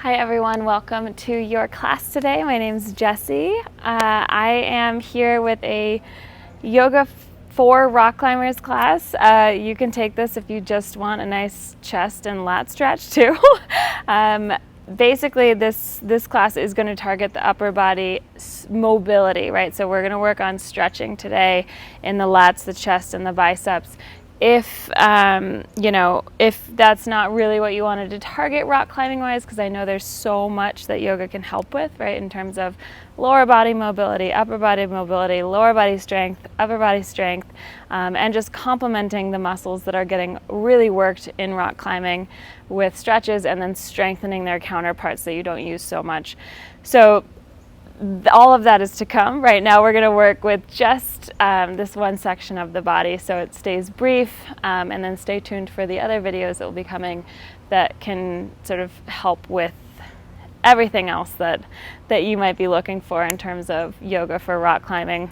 Hi everyone, welcome to your class today. My name is Jessie. I am here with a yoga for rock climbers class. You can take this if you just want a nice chest and lat stretch too. Basically this class is going to target the upper body mobility, right? So we're going to work on stretching today in the lats, the chest, and the biceps. If if that's not really what you wanted to target rock climbing wise, because I know there's so much that yoga can help with, right, in terms of lower body mobility, upper body mobility, lower body strength, upper body strength, and just complementing the muscles that are getting really worked in rock climbing with stretches, and then strengthening their counterparts that you don't use so much. So all of that is to come. Right now we're going to work with just this one section of the body, so it stays brief, and then stay tuned for the other videos that will be coming that can sort of help with everything else that you might be looking for in terms of yoga for rock climbing.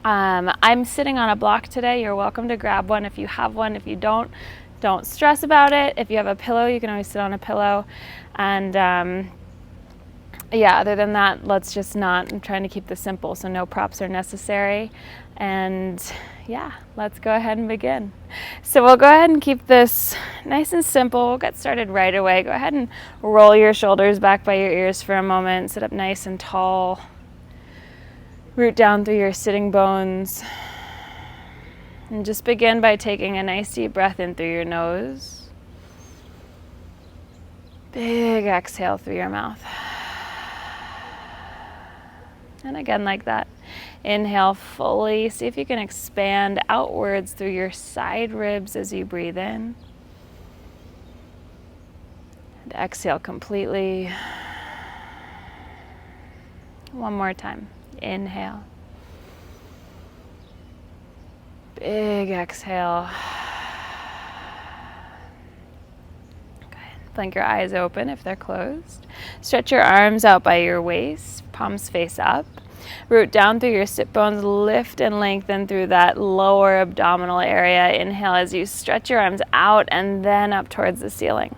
I'm sitting on a block today. You're welcome to grab one if you have one. If you don't stress about it. If you have a pillow, you can always sit on a pillow. And yeah, other than that, let's just not, I'm trying to keep this simple, so no props are necessary. And yeah, let's go ahead and begin. So we'll go ahead and keep this nice and simple. We'll get started right away. Go ahead and roll your shoulders back by your ears for a moment. Sit up nice and tall. Root down through your sitting bones. And just begin by taking a nice deep breath in through your nose. Big exhale through your mouth. And again like that. Inhale fully. See if you can expand outwards through your side ribs as you breathe in. And exhale completely. One more time. Inhale. Big exhale. Blink your eyes open if they're closed. Stretch your arms out by your waist, palms face up. Root down through your sit bones, lift and lengthen through that lower abdominal area. Inhale as you stretch your arms out and then up towards the ceiling.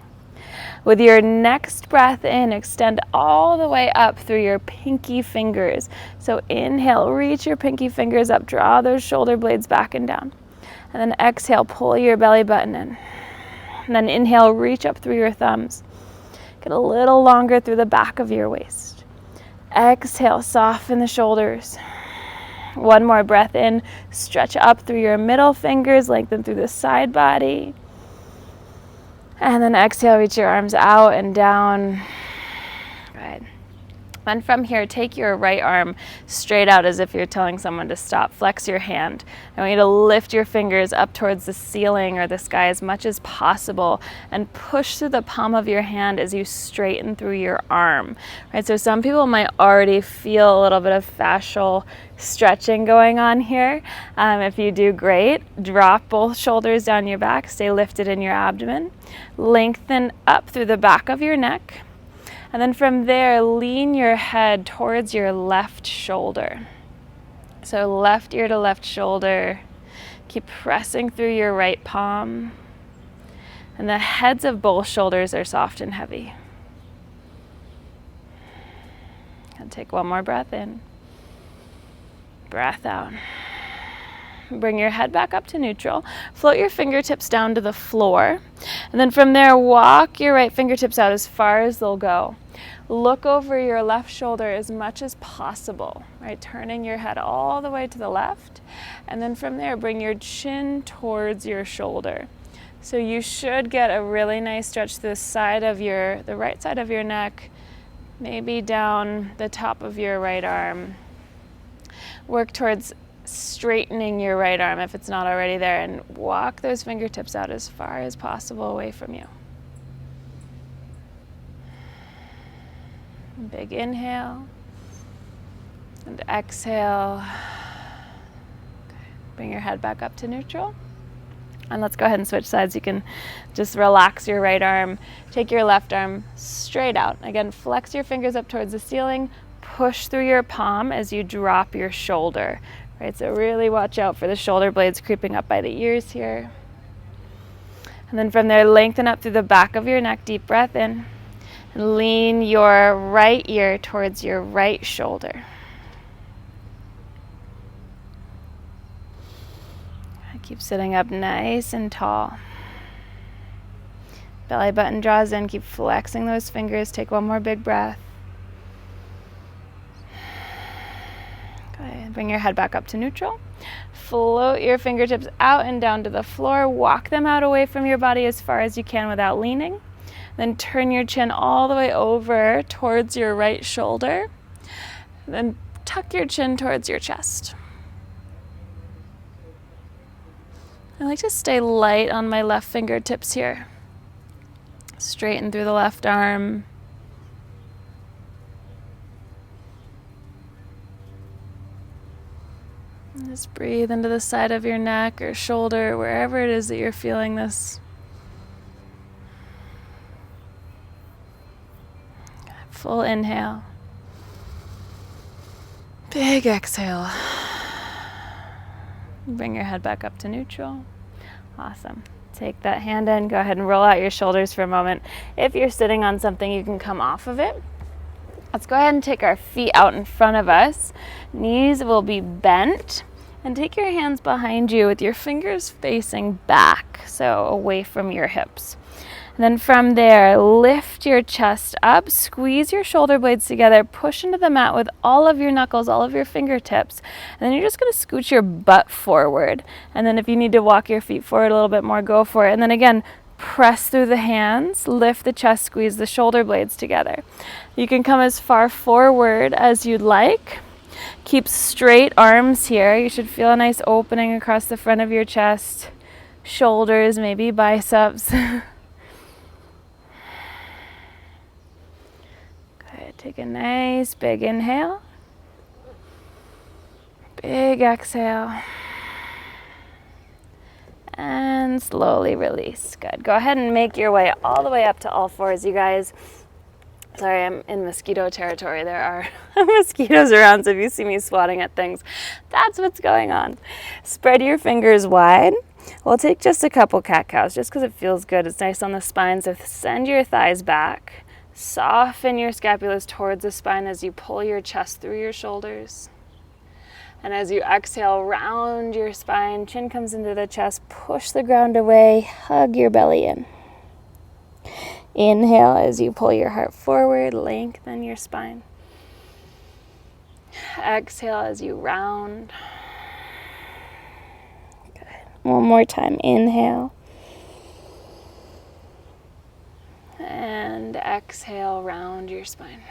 With your next breath in, extend all the way up through your pinky fingers. So inhale, reach your pinky fingers up, draw those shoulder blades back and down. And then exhale, pull your belly button in. And then inhale, reach up through your thumbs. Get a little longer through the back of your waist. Exhale, soften the shoulders. One more breath in, stretch up through your middle fingers, lengthen through the side body. And then exhale, reach your arms out and down. Good. And from here, take your right arm straight out as if you're telling someone to stop. Flex your hand. I want you to lift your fingers up towards the ceiling or the sky as much as possible and push through the palm of your hand as you straighten through your arm. Right? So some people might already feel a little bit of fascial stretching going on here. If you do, great. Drop both shoulders down your back. Stay lifted in your abdomen. Lengthen up through the back of your neck. And then from there, lean your head towards your left shoulder. So left ear to left shoulder. Keep pressing through your right palm. And the heads of both shoulders are soft and heavy. And take one more breath in. Breath out. Bring your head back up to neutral. Float your fingertips down to the floor. And then from there, walk your right fingertips out as far as they'll go. Look over your left shoulder as much as possible, right? Turning your head all the way to the left. And then from there, bring your chin towards your shoulder. So you should get a really nice stretch to the side of the right side of your neck, maybe down the top of your right arm. Work towards straightening your right arm if it's not already there, and walk those fingertips out as far as possible away from you. Big inhale and exhale. Bring your head back up to neutral. And let's go ahead and switch sides. You can just relax your right arm. Take your left arm straight out. Again, flex your fingers up towards the ceiling. Push through your palm as you drop your shoulder. Right, so really watch out for the shoulder blades creeping up by the ears here. And then from there, lengthen up through the back of your neck. Deep breath in. Lean your right ear towards your right shoulder. Keep sitting up nice and tall. Belly button draws in. Keep flexing those fingers. Take one more big breath. Good. Bring your head back up to neutral. Float your fingertips out and down to the floor. Walk them out away from your body as far as you can without leaning. Then turn your chin all the way over towards your right shoulder. Then tuck your chin towards your chest. I like to stay light on my left fingertips here. Straighten through the left arm. And just breathe into the side of your neck or shoulder, wherever it is that you're feeling this. Full inhale. Big exhale. Bring your head back up to neutral. Awesome. Take that hand in. Go ahead and roll out your shoulders for a moment. If you're sitting on something, you can come off of it. Let's go ahead and take our feet out in front of us. Knees will be bent. And take your hands behind you with your fingers facing back, so away from your hips. And then from there, lift your chest up, squeeze your shoulder blades together, push into the mat with all of your knuckles, all of your fingertips. And then you're just going to scooch your butt forward. And then if you need to walk your feet forward a little bit more, go for it. And then again, press through the hands, lift the chest, squeeze the shoulder blades together. You can come as far forward as you'd like. Keep straight arms here. You should feel a nice opening across the front of your chest, shoulders, maybe biceps. Take a nice big inhale, big exhale, and slowly release. Good. Go ahead and make your way all the way up to all fours, you guys. Sorry, I'm in mosquito territory. There are mosquitoes around, so if you see me swatting at things, that's what's going on. Spread your fingers wide. We'll take just a couple cat-cows just because it feels good. It's nice on the spine, so send your thighs back. Soften your scapulas towards the spine as you pull your chest through your shoulders. And as you exhale, round your spine, chin comes into the chest, push the ground away, hug your belly in. Inhale as you pull your heart forward, lengthen your spine. Exhale as you round. Good. One more time, inhale. And exhale, round your spine.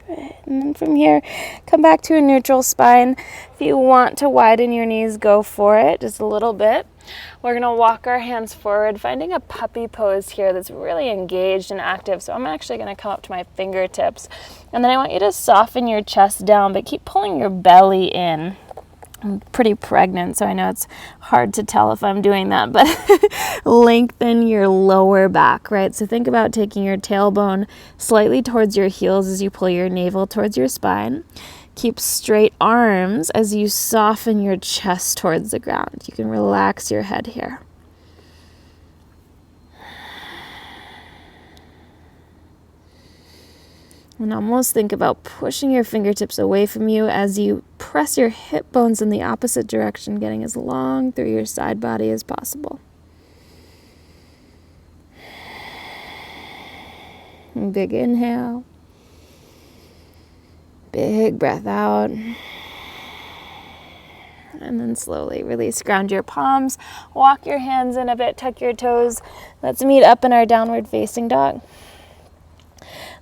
Good. And then from here, come back to a neutral spine. If you want to widen your knees, go for it, just a little bit. We're going to walk our hands forward, finding a puppy pose here that's really engaged and active. So I'm actually going to come up to my fingertips. And then I want you to soften your chest down, but keep pulling your belly in. I'm pretty pregnant, so I know it's hard to tell if I'm doing that, but lengthen your lower back, right? So think about taking your tailbone slightly towards your heels as you pull your navel towards your spine. Keep straight arms as you soften your chest towards the ground. You can relax your head here. And almost think about pushing your fingertips away from you as you press your hip bones in the opposite direction, getting as long through your side body as possible. And big inhale. Big breath out. And then slowly release. Ground your palms. Walk your hands in a bit. Tuck your toes. Let's meet up in our downward facing dog.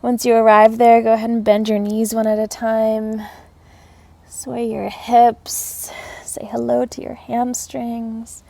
Once you arrive there, go ahead and bend your knees one at a time. Sway your hips. Say hello to your hamstrings.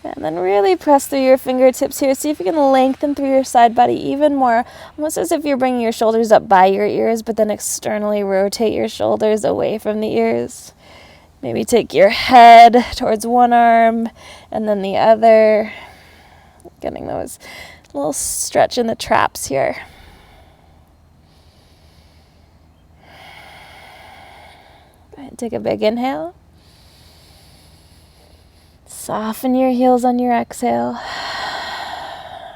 And then really press through your fingertips here. See if you can lengthen through your side body even more. Almost as if you're bringing your shoulders up by your ears, but then externally rotate your shoulders away from the ears. Maybe take your head towards one arm and then the other. Getting those A little stretch in the traps here. Go ahead, take a big inhale. Soften your heels on your exhale.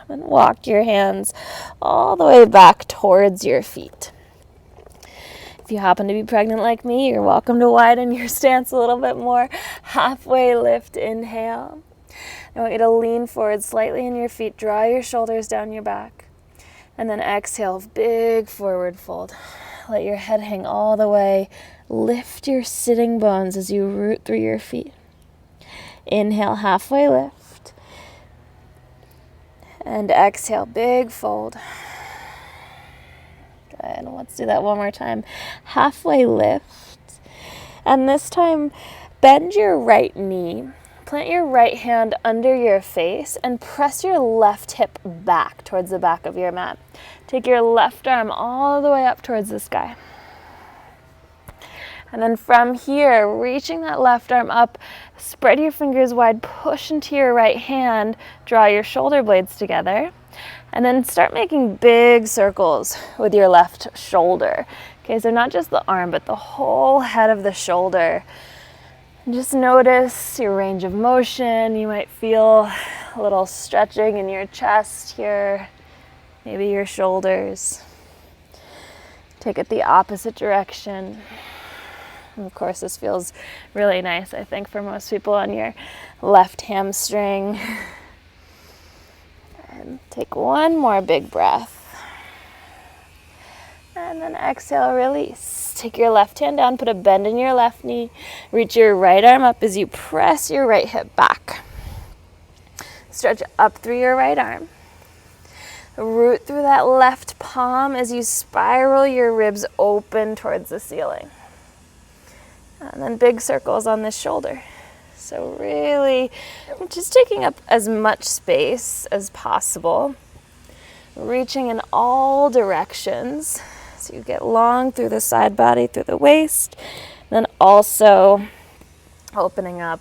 And walk your hands all the way back towards your feet. If you happen to be pregnant like me, you're welcome to widen your stance a little bit more. Halfway lift, inhale. I want you to lean forward slightly in your feet, draw your shoulders down your back, and then exhale, big forward fold. Let your head hang all the way. Lift your sitting bones as you root through your feet. Inhale, halfway lift, and exhale, big fold. Good, let's do that one more time. Halfway lift, and this time, bend your right knee. Plant your right hand under your face and press your left hip back towards the back of your mat. Take your left arm all the way up towards the sky. And then from here, reaching that left arm up, spread your fingers wide, push into your right hand, draw your shoulder blades together, and then start making big circles with your left shoulder. Okay, so not just the arm, but the whole head of the shoulder. Just notice your range of motion. You might feel a little stretching in your chest here, maybe your shoulders. Take it the opposite direction. And of course, this feels really nice, I think, for most people on your left hamstring. And take one more big breath. And then exhale, release. Take your left hand down, put a bend in your left knee. Reach your right arm up as you press your right hip back. Stretch up through your right arm. Root through that left palm as you spiral your ribs open towards the ceiling. And then big circles on this shoulder. So really just taking up as much space as possible. Reaching in all directions. So you get long through the side body, through the waist. Then also opening up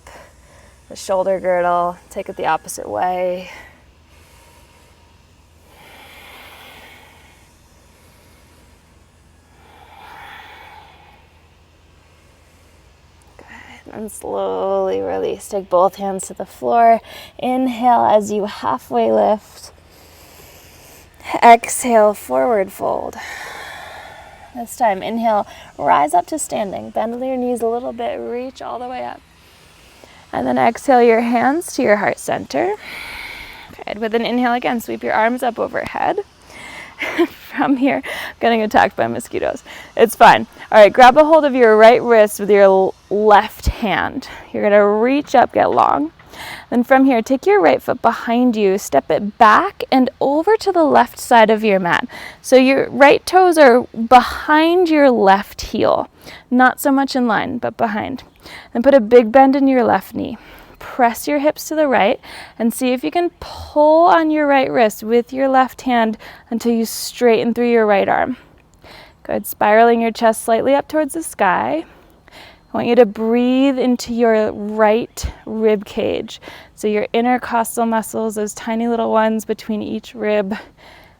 the shoulder girdle. Take it the opposite way. Good. And slowly release. Take both hands to the floor. Inhale as you halfway lift. Exhale, forward fold. This time, inhale, rise up to standing. Bend your knees a little bit, reach all the way up. And then exhale your hands to your heart center. Good. With an inhale again, sweep your arms up overhead. From here, getting attacked by mosquitoes. It's fine. All right, grab a hold of your right wrist with your left hand. You're gonna reach up, get long. Then from here, take your right foot behind you, step it back and over to the left side of your mat. So your right toes are behind your left heel, not so much in line, but behind. Then put a big bend in your left knee. Press your hips to the right and see if you can pull on your right wrist with your left hand until you straighten through your right arm. Good, spiraling your chest slightly up towards the sky. I want you to breathe into your right rib cage. So your intercostal muscles, those tiny little ones between each rib,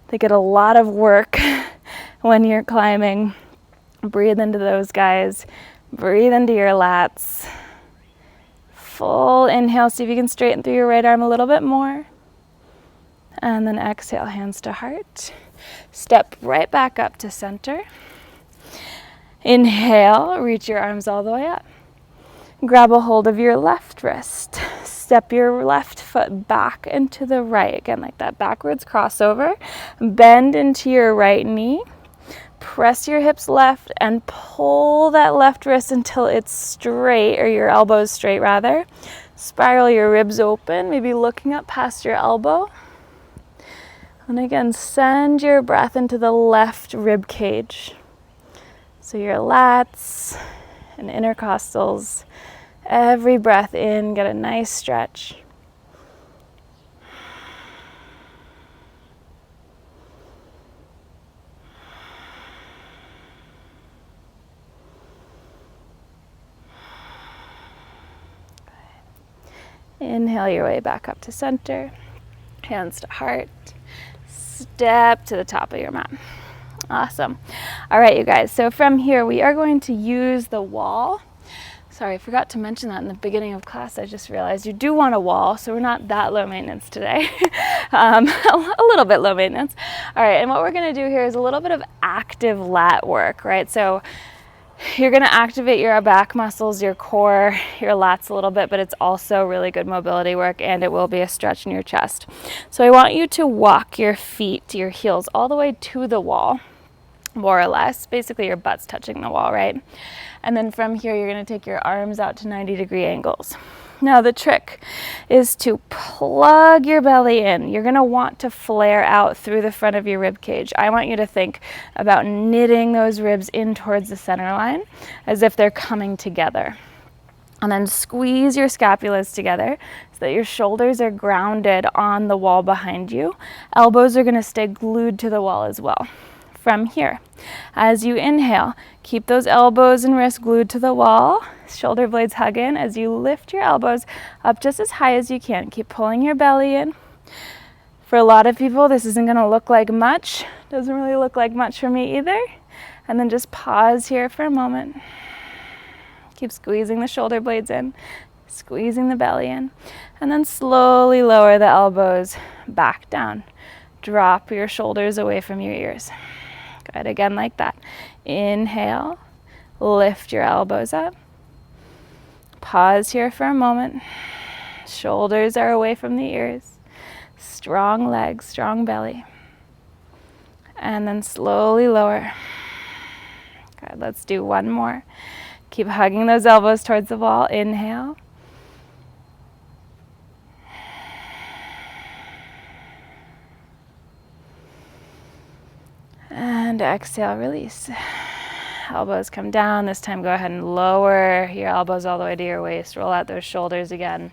they get a lot of work when you're climbing. Breathe into those guys. Breathe into your lats. Full inhale, see if you can straighten through your right arm a little bit more. And then exhale, hands to heart. Step right back up to center. Inhale, reach your arms all the way up. Grab a hold of your left wrist. Step your left foot back into the right. Again, like that backwards crossover. Bend into your right knee. Press your hips left and pull that left wrist until it's straight, or your elbows straight rather. Spiral your ribs open, maybe looking up past your elbow. And again, send your breath into the left rib cage. So your lats and intercostals, every breath in, get a nice stretch. Inhale your way back up to center, hands to heart. step to the top of your mat. Awesome. All right, you guys, so from here we are going to use the wall. Sorry, I forgot to mention that in the beginning of class. I just realized you do want a wall, so we're not that low maintenance today. A little bit low maintenance. All right, and what we're going to do here is a little bit of active lat work, right? So you're going to activate your back muscles, your core, your lats a little bit, but it's also really good mobility work, and it will be a stretch in your chest. So I want you to walk your feet, your heels, all the way to the wall, more or less. Basically, your butt's touching the wall, right? And then from here, you're going to take your arms out to 90-degree angles. Now, the trick is to plug your belly in. You're going to want to flare out through the front of your rib cage. I want you to think about knitting those ribs in towards the center line as if they're coming together. And then squeeze your scapulas together so that your shoulders are grounded on the wall behind you. Elbows are going to stay glued to the wall as well. From here, as you inhale, keep those elbows and wrists glued to the wall, shoulder blades hug in as you lift your elbows up just as high as you can. Keep pulling your belly in. For a lot of people, this isn't going to look like much. Doesn't really look like much for me either. And then just pause here for a moment. Keep squeezing the shoulder blades in, squeezing the belly in, and then slowly lower the elbows back down. Drop your shoulders away from your ears. Good, again like that. Inhale, lift your elbows up. Pause here for a moment. Shoulders are away from the ears. Strong legs, strong belly. And then slowly lower. Good, let's do one more. Keep hugging those elbows towards the wall. Inhale. And exhale, release. Elbows come down. This time go ahead and lower your elbows all the way to your waist. Roll out those shoulders again.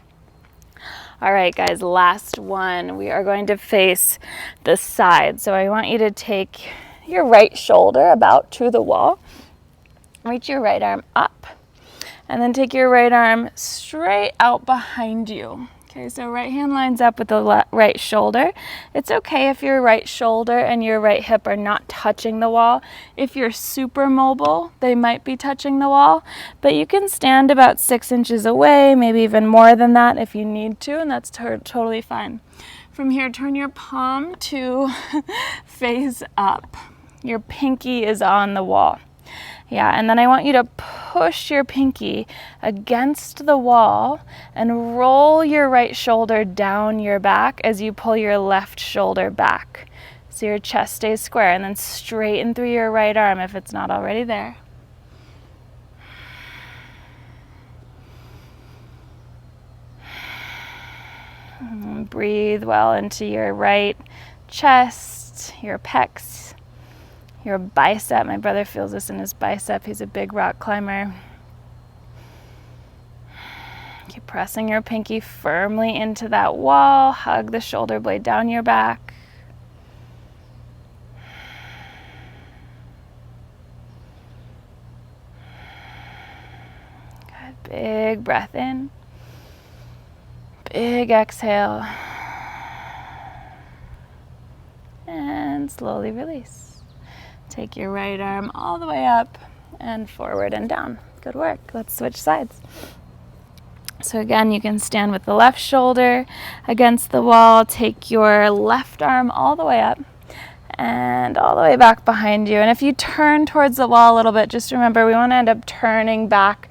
All right, guys, last one. We are going to face the side. So I want you to take your right shoulder about to the wall. Reach your right arm up. And then take your right arm straight out behind you. Okay, so right hand lines up with the right shoulder. It's okay if your right shoulder and your right hip are not touching the wall. If you're super mobile, they might be touching the wall, but you can stand about 6 inches away, maybe even more than that if you need to, and that's totally fine. From here, turn your palm to face up. Your pinky is on the wall. Yeah, and then I want you to push your pinky against the wall and roll your right shoulder down your back as you pull your left shoulder back. So your chest stays square, and then straighten through your right arm if it's not already there. And breathe well into your right chest, your pecs. Your bicep, my brother feels this in his bicep. He's a big rock climber. Keep pressing your pinky firmly into that wall. Hug the shoulder blade down your back. Good, big breath in. Big exhale. And slowly release. Take your right arm all the way up and forward and down. Good work. Let's switch sides. So again, you can stand with the left shoulder against the wall. Take your left arm all the way up and all the way back behind you. And if you turn towards the wall a little bit, just remember we want to end up turning back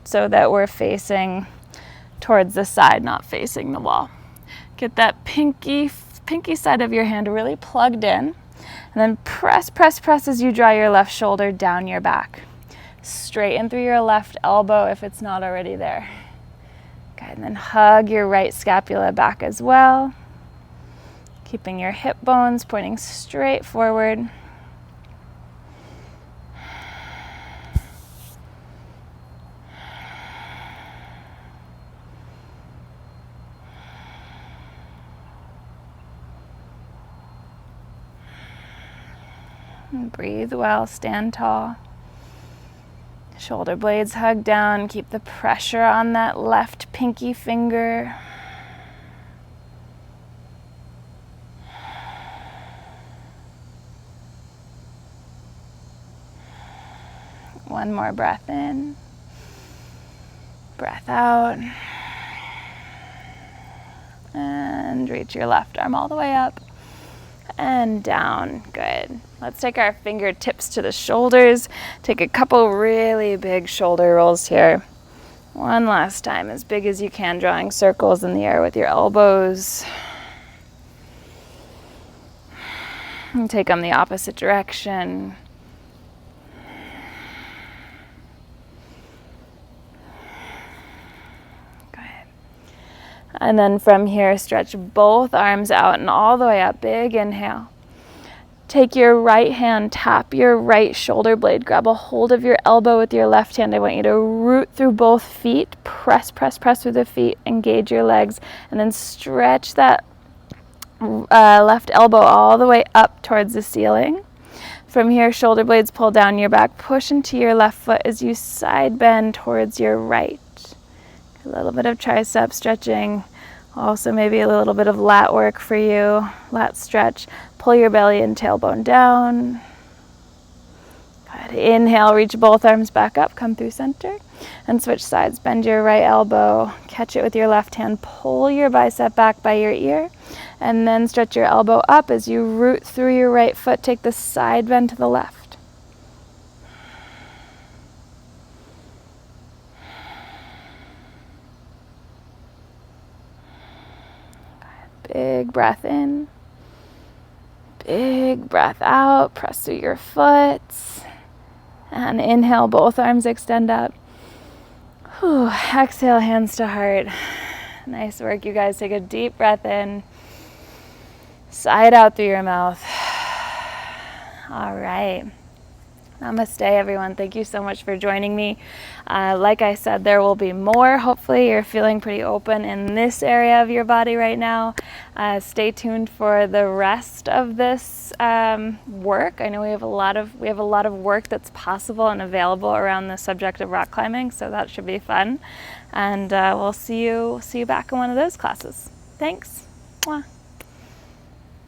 so that we're facing towards the side, not facing the wall. Get that pinky side of your hand really plugged in. And then press, press, press as you draw your left shoulder down your back. Straighten through your left elbow if it's not already there. Okay, and then hug your right scapula back as well. Keeping your hip bones pointing straight forward. And breathe well, stand tall. Shoulder blades hug down, keep the pressure on that left pinky finger. One more breath in, breath out, and reach your left arm all the way up and down. Good. Let's take our fingertips to the shoulders. Take a couple really big shoulder rolls here. One last time, as big as you can, drawing circles in the air with your elbows. And take them the opposite direction. And then from here, stretch both arms out and all the way up. Big inhale. Take your right hand, tap your right shoulder blade. Grab a hold of your elbow with your left hand. I want you to root through both feet. Press, press, press through the feet. Engage your legs. And then stretch that left elbow all the way up towards the ceiling. From here, shoulder blades pull down your back. Push into your left foot as you side bend towards your right. A little bit of tricep stretching, also maybe a little bit of lat work for you, lat stretch. Pull your belly and tailbone down. Good. Inhale, reach both arms back up, come through center, and switch sides. Bend your right elbow, catch it with your left hand, pull your bicep back by your ear, and then stretch your elbow up as you root through your right foot. Take the side bend to the left. Big breath in, big breath out, press through your foot, and inhale, both arms extend up. Whew. Exhale, hands to heart. Nice work, you guys. Take a deep breath in, sigh it out through your mouth. All right. Namaste, everyone. Thank you so much for joining me. Like I said, there will be more. Hopefully you're feeling pretty open in this area of your body right now. Stay tuned for the rest of this work. I know we have a lot of work that's possible and available around the subject of rock climbing, so that should be fun. And we'll see you back in one of those classes. Thanks. Mwah.